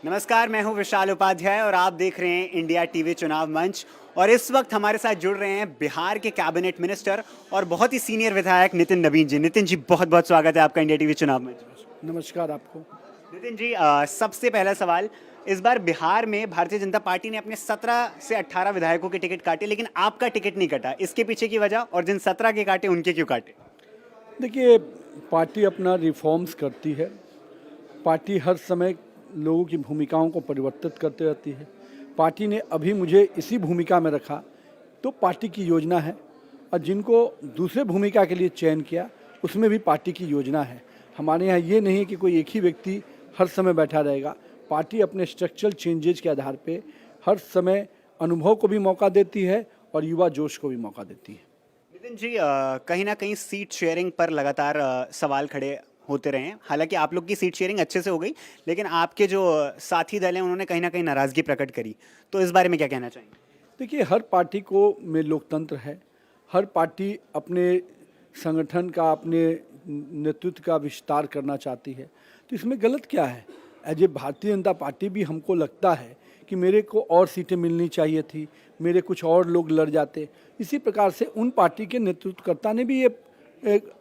नमस्कार, मैं हूं विशाल उपाध्याय और आप देख रहे हैं इंडिया टीवी चुनाव मंच। और इस वक्त हमारे साथ जुड़ रहे हैं बिहार के कैबिनेट मिनिस्टर और बहुत ही सीनियर विधायक नितिन नबीन जी। नितिन जी, बहुत बहुत स्वागत है आपका इंडिया टीवी चुनाव मंच। नमस्कार आपको। नितिन जी, सबसे पहला सवाल, इस बार बिहार में भारतीय जनता पार्टी ने अपने 17 से 18 विधायकों के टिकट काटे, लेकिन आपका टिकट नहीं कटा। इसके पीछे की वजह, और जिन 17 के काटे उनके क्यों काटे? देखिए, पार्टी अपना रिफॉर्म्स करती है। पार्टी हर समय लोगों की भूमिकाओं को परिवर्तित करते रहती है। पार्टी ने अभी मुझे इसी भूमिका में रखा, तो पार्टी की योजना है, और जिनको दूसरे भूमिका के लिए चयन किया उसमें भी पार्टी की योजना है। हमारे यहाँ ये नहीं है कि कोई एक ही व्यक्ति हर समय बैठा रहेगा। पार्टी अपने स्ट्रक्चरल चेंजेज के आधार पे हर समय अनुभव को भी मौका देती है और युवा जोश को भी मौका देती है। नितिन जी, कहीं ना कहीं सीट शेयरिंग पर लगातार सवाल खड़े होते रहे हैं। हालांकि आप लोग की सीट शेयरिंग अच्छे से हो गई, लेकिन आपके जो साथी दल हैं उन्होंने कहीं ना कहीं नाराजगी प्रकट करी। तो इस बारे में क्या कहना चाहेंगे? देखिए, हर पार्टी को में लोकतंत्र है। हर पार्टी अपने संगठन का, अपने नेतृत्व का विस्तार करना चाहती है, तो इसमें गलत क्या है? As a Bharatiya Janata party भी हमको लगता है कि मेरे को और सीटें मिलनी चाहिए थी, मेरे कुछ और लोग लड़ जाते। इसी प्रकार से उन पार्टी के नेतृत्वकर्ता ने भी ये एक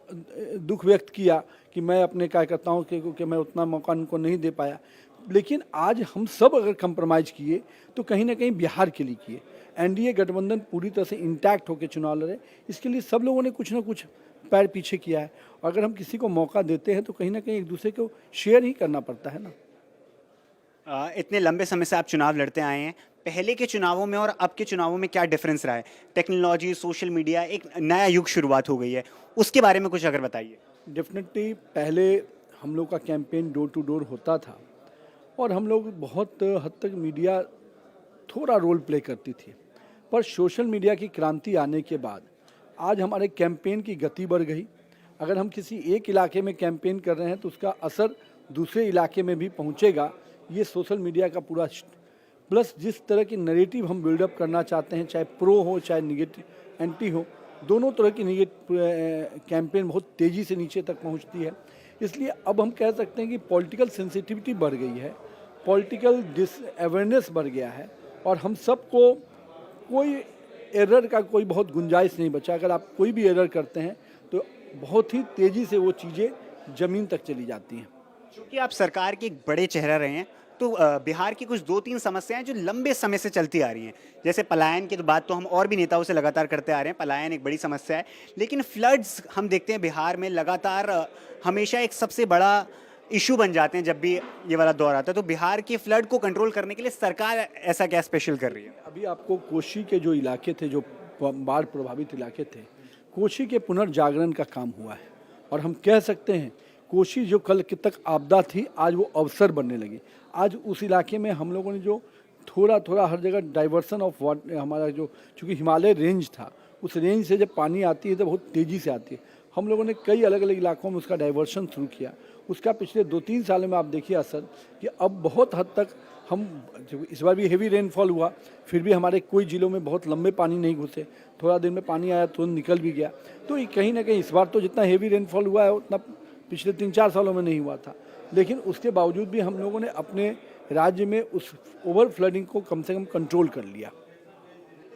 दुख व्यक्त किया कि मैं अपने कार्यकर्ताओं के मैं उतना मौका उनको नहीं दे पाया। लेकिन आज हम सब अगर कंप्रोमाइज़ किए तो कहीं ना कहीं बिहार के लिए किए। एनडीए गठबंधन पूरी तरह से इंटैक्ट होकर चुनाव लड़े, इसके लिए सब लोगों ने कुछ ना कुछ पैर पीछे किया है। और अगर हम किसी को मौका देते हैं तो कहीं ना कहीं एक दूसरे को शेयर ही करना पड़ता है ना। इतने लंबे समय से आप चुनाव लड़ते आए हैं, पहले के चुनावों में और अब के चुनावों में क्या डिफरेंस रहा है? टेक्नोलॉजी, सोशल मीडिया, एक नया युग शुरुआत हो गई है, उसके बारे में कुछ अगर बताइए। डेफिनेटली पहले हम लोग का कैंपेन डोर टू डोर होता था और हम लोग बहुत हद तक मीडिया थोड़ा रोल प्ले करती थी, पर सोशल मीडिया की क्रांति आने के बाद आज हमारे कैंपेन की गति बढ़ गई। अगर हम किसी एक इलाके में कैंपेन कर रहे हैं तो उसका असर दूसरे इलाके में भी पहुंचेगा। ये सोशल मीडिया का पूरा प्लस जिस तरह की नैरेटिव हम बिल्डअप करना चाहते हैं, चाहे प्रो हो चाहे निगेटिव एंटी हो, दोनों तरह की कैंपेन बहुत तेज़ी से नीचे तक पहुंचती है। इसलिए अब हम कह सकते हैं कि पॉलिटिकल सेंसिटिविटी बढ़ गई है, पॉलिटिकल अवेयरनेस बढ़ गया है, और हम सबको कोई एरर का कोई बहुत गुंजाइश नहीं बचा। अगर आप कोई भी एरर करते हैं तो बहुत ही तेज़ी से वो चीज़ें ज़मीन तक चली जाती हैं। क्योंकि आप सरकार के एक बड़े चेहरा रहे हैं, तो बिहार की कुछ 2-3 समस्याएं जो लंबे समय से चलती आ रही हैं, जैसे पलायन की तो बात तो हम और भी नेताओं से लगातार करते आ रहे हैं, पलायन एक बड़ी समस्या है। लेकिन फ्लड्स हम देखते हैं बिहार में लगातार हमेशा एक सबसे बड़ा इशू बन जाते हैं जब भी ये वाला दौर आता है। तो बिहार के फ्लड को कंट्रोल करने के लिए सरकार ऐसा क्या स्पेशल कर रही है? अभी आपको कोशी के जो इलाके थे, जो बाढ़ प्रभावित इलाके थे, कोशी के पुनर्जागरण का काम हुआ है। और हम कह सकते हैं कोशी जो कल तक आपदा थी, आज वो अवसर बनने लगी। आज उस इलाके में हम लोगों ने जो थोड़ा थोड़ा हर जगह डाइवर्सन ऑफ वाटर, हमारा जो चूँकि हिमालय रेंज था, उस रेंज से जब पानी आती है तो बहुत तेज़ी से आती है। हम लोगों ने कई अलग अलग इलाकों में उसका डाइवर्सन शुरू किया। उसका पिछले 2-3 सालों में आप देखिए असर, कि अब बहुत हद तक हम, इस बार भी हेवी रेनफॉल हुआ, फिर भी हमारे कोई ज़िलों में बहुत लंबे पानी नहीं घुसे, थोड़ा दिन में पानी आया तुरंत निकल भी गया। तो ये कहीं ना कहीं इस बार तो जितना हेवी रेनफॉल हुआ है उतना पिछले 3-4 सालों में नहीं हुआ था। लेकिन उसके बावजूद भी हम लोगों ने अपने राज्य में उस ओवर फ्लडिंग को कम से कम कंट्रोल कर लिया।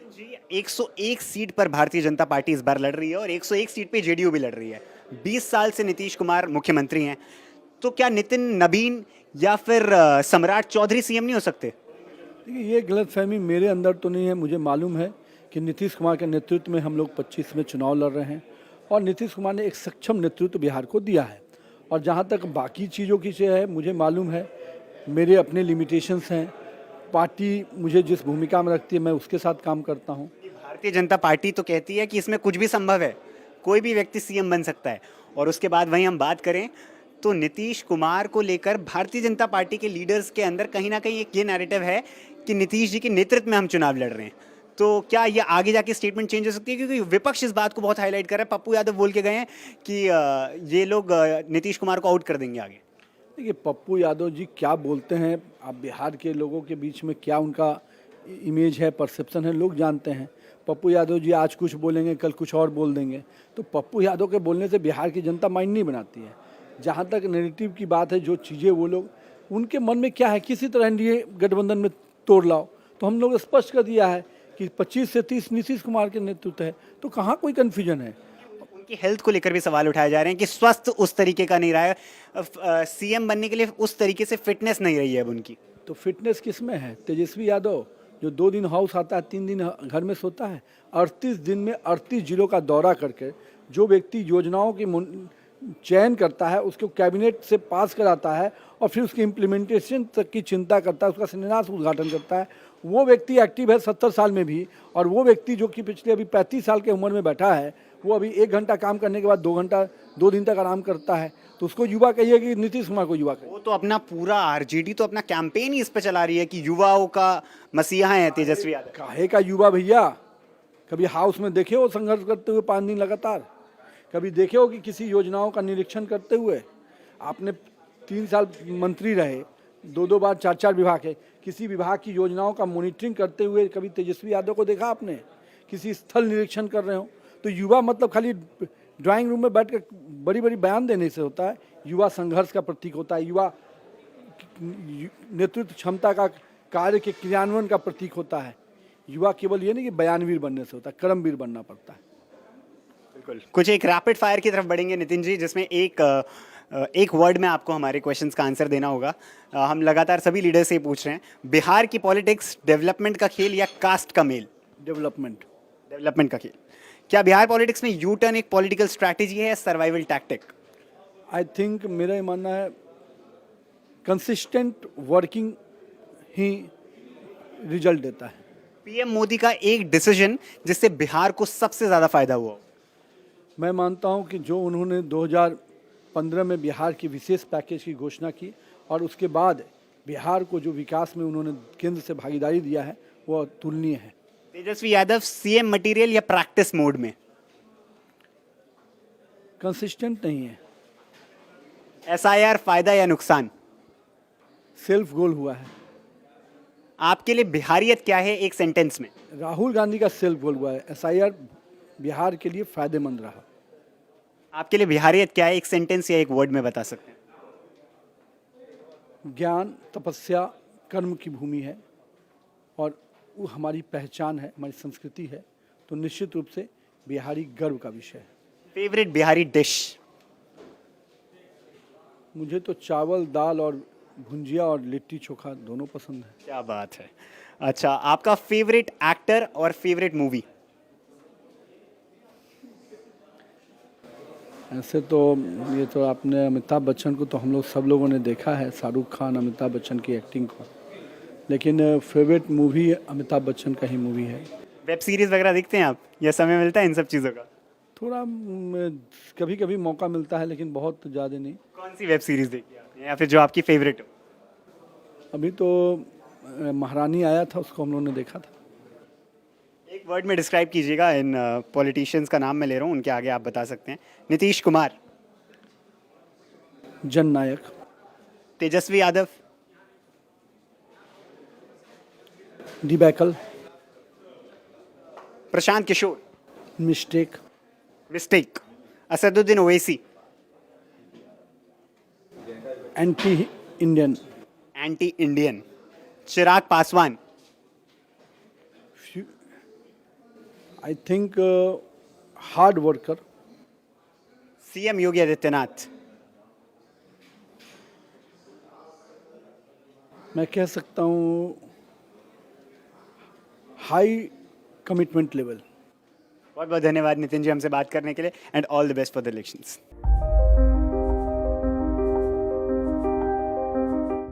जी, 101 सीट पर भारतीय जनता पार्टी इस बार लड़ रही है और 101 सीट पे जेडीयू भी लड़ रही है। 20 साल से नीतीश कुमार मुख्यमंत्री हैं, तो क्या नितिन नबीन या फिर सम्राट चौधरी सीएम नहीं हो सकते? देखिए, ये गलतफहमी मेरे अंदर तो नहीं है। मुझे मालूम है कि नीतीश कुमार के नेतृत्व में हम लोग 25 में चुनाव लड़ रहे हैं, और नीतीश कुमार ने एक सक्षम नेतृत्व बिहार को दिया है। और जहाँ तक बाकी चीज़ों की से है, मुझे मालूम है मेरे अपने लिमिटेशंस हैं। पार्टी मुझे जिस भूमिका में रखती है मैं उसके साथ काम करता हूँ। भारतीय जनता पार्टी तो कहती है कि इसमें कुछ भी संभव है, कोई भी व्यक्ति सीएम बन सकता है। और उसके बाद वहीं हम बात करें तो नीतीश कुमार को लेकर भारतीय जनता पार्टी के लीडर्स के अंदर कहीं ना कहीं एक ये नैरेटिव है कि नीतीश जी के नेतृत्व में हम चुनाव लड़ रहे हैं। तो क्या ये आगे जाके स्टेटमेंट चेंज हो सकती है? क्योंकि विपक्ष इस बात को बहुत हाईलाइट कर रहा है। पप्पू यादव बोल के गए हैं कि ये लोग नीतीश कुमार को आउट कर देंगे आगे। देखिए, पप्पू यादव जी क्या बोलते हैं, आप बिहार के लोगों के बीच में क्या उनका इमेज है, परसेप्शन है, लोग जानते हैं। पप्पू यादव जी आज कुछ बोलेंगे, कल कुछ और बोल देंगे। तो पप्पू यादव के बोलने से बिहार की जनता माइंड नहीं बनाती है। जहाँ तक नैरेटिव की बात है, जो चीज़ें वो लोग उनके मन में क्या है, किसी तरह एनडीए गठबंधन में तोड़ लाओ। तो हम लोग स्पष्ट कर दिया है कि 25 से 30 नीतीश कुमार के नेतृत्व है, तो कहाँ कोई कन्फ्यूजन है। उनकी हेल्थ को लेकर भी सवाल उठाए जा रहे हैं कि स्वस्थ उस तरीके का नहीं रहा है, सीएम बनने के लिए उस तरीके से फिटनेस नहीं रही है अब उनकी। तो फिटनेस किस में है? तेजस्वी यादव जो 2 दिन हाउस आता है, 3 दिन घर में सोता है, 38 दिन में 38 जिलों का दौरा करके जो व्यक्ति योजनाओं की चयन करता है, उसको कैबिनेट से पास कराता है और फिर उसकी इम्प्लीमेंटेशन तक की चिंता करता है, उसका शिलान्यास उद्घाटन करता है, वो व्यक्ति एक्टिव है 70 साल में भी। और वो व्यक्ति जो कि पिछले अभी 35 साल की उम्र में बैठा है, वो अभी 1 घंटा काम करने के बाद 2 घंटा 2 दिन तक आराम करता है। तो उसको युवा कहिए कि नीतीश कुमार को युवा कहिए? वो तो अपना पूरा आरजेडी तो अपना कैंपेन ही इस पे चला रही है कि युवाओं का मसीहा है तेजस्वी यादव। काहे का युवा भैया? कभी हाउस में देखे हो संघर्ष करते हुए 5 दिन लगातार? कभी देखे हो कि किसी योजनाओं का निरीक्षण करते हुए? आपने 3 साल मंत्री रहे, 2 बार 4 विभाग है, किसी विभाग की योजनाओं का मॉनिटरिंग करते हुए कभी तेजस्वी यादव को देखा आपने? किसी स्थल निरीक्षण कर रहे हो? तो युवा मतलब खाली ड्राइंग रूम में बैठ कर बड़ी बड़ी बयान देने से होता है। युवा संघर्ष का प्रतीक होता है, युवा नेतृत्व क्षमता का कार्य के क्रियान्वयन का प्रतीक होता है। युवा केवल ये नहीं कि बयानवीर बनने से होता है, कर्मवीर बनना पड़ता है। बिल्कुल। कुछ एक रैपिड फायर की तरफ बढ़ेंगे नितिन जी, जिसमें एक वर्ड में आपको हमारे क्वेश्चंस का आंसर देना होगा। हम लगातार सभी लीडर से पूछ रहे हैं, बिहार की पॉलिटिक्स डेवलपमेंट का खेल या कास्ट का मेल? डेवलपमेंट। डेवलपमेंट का खेल। क्या बिहार पॉलिटिक्स में यू टर्न एक पॉलिटिकल स्ट्रैटेजी है या सर्वाइवल टैक्टिक? आई थिंक मेरा ये मानना है कंसिस्टेंट वर्किंग ही रिजल्ट देता है। पीएम मोदी का एक डिसीजन जिससे बिहार को सबसे ज्यादा फायदा हुआ? मैं मानता हूं कि जो उन्होंने 2015 में बिहार की विशेष पैकेज की घोषणा की और उसके बाद बिहार को जो विकास में उन्होंने केंद्र से भागीदारी दिया है, वो अतुलनीय है। तेजस्वी यादव सीएम मटेरियल या प्रैक्टिस मोड में? कंसिस्टेंट नहीं है। एसआईआर फायदा या नुकसान? सेल्फ गोल हुआ है। आपके लिए बिहारियत क्या है एक सेंटेंस में? राहुल गांधी का सेल्फ गोल हुआ है। एसआईआर बिहार के लिए फायदेमंद रहा। आपके लिए बिहारियत क्या है एक सेंटेंस या एक वर्ड में बता सकते हैं? ज्ञान, तपस्या, कर्म की भूमि है और वो हमारी पहचान है, हमारी संस्कृति है। तो निश्चित रूप से बिहारी गर्व का विषय है। Favourite Bihari dish? मुझे तो चावल, दाल और भुंजिया और लिट्टी चोखा दोनों पसंद है। क्या बात है। अच्छा, आपका फेवरेट एक्टर और फेवरेट मूवी? ऐसे तो ये तो आपने अमिताभ बच्चन को तो हम लोग सब लोगों ने देखा है, शाहरुख खान, अमिताभ बच्चन की एक्टिंग को। लेकिन फेवरेट मूवी अमिताभ बच्चन का ही मूवी है। वेब सीरीज वगैरह देखते हैं आप या समय मिलता है इन सब चीज़ों का? थोड़ा कभी कभी मौका मिलता है, लेकिन बहुत ज़्यादा नहीं। कौन सी वेब सीरीज देखी आपने या फिर जो आपकी फेवरेट हो? अभी तो महारानी आया था, उसको हम लोगों ने देखा था। एक वर्ड में डिस्क्राइब कीजिएगा। इन पॉलिटिशियंस का नाम मैं ले रहा हूँ, उनके आगे आप बता सकते हैं। नीतीश कुमार? जननायक। Tejashwi Yadav? Debacle. Prashant Kishor? Mistake. Mistake. Asaduddin Owaisi? Anti Indian. Anti Indian. Chirag Paswan? I think hard worker. CM Yogi Adityanath? मैं कह सकता हूँ हाई कमिटमेंट लेवल। बहुत बहुत धन्यवाद नितिन जी हमसे बात करने के लिए and all the best for the elections.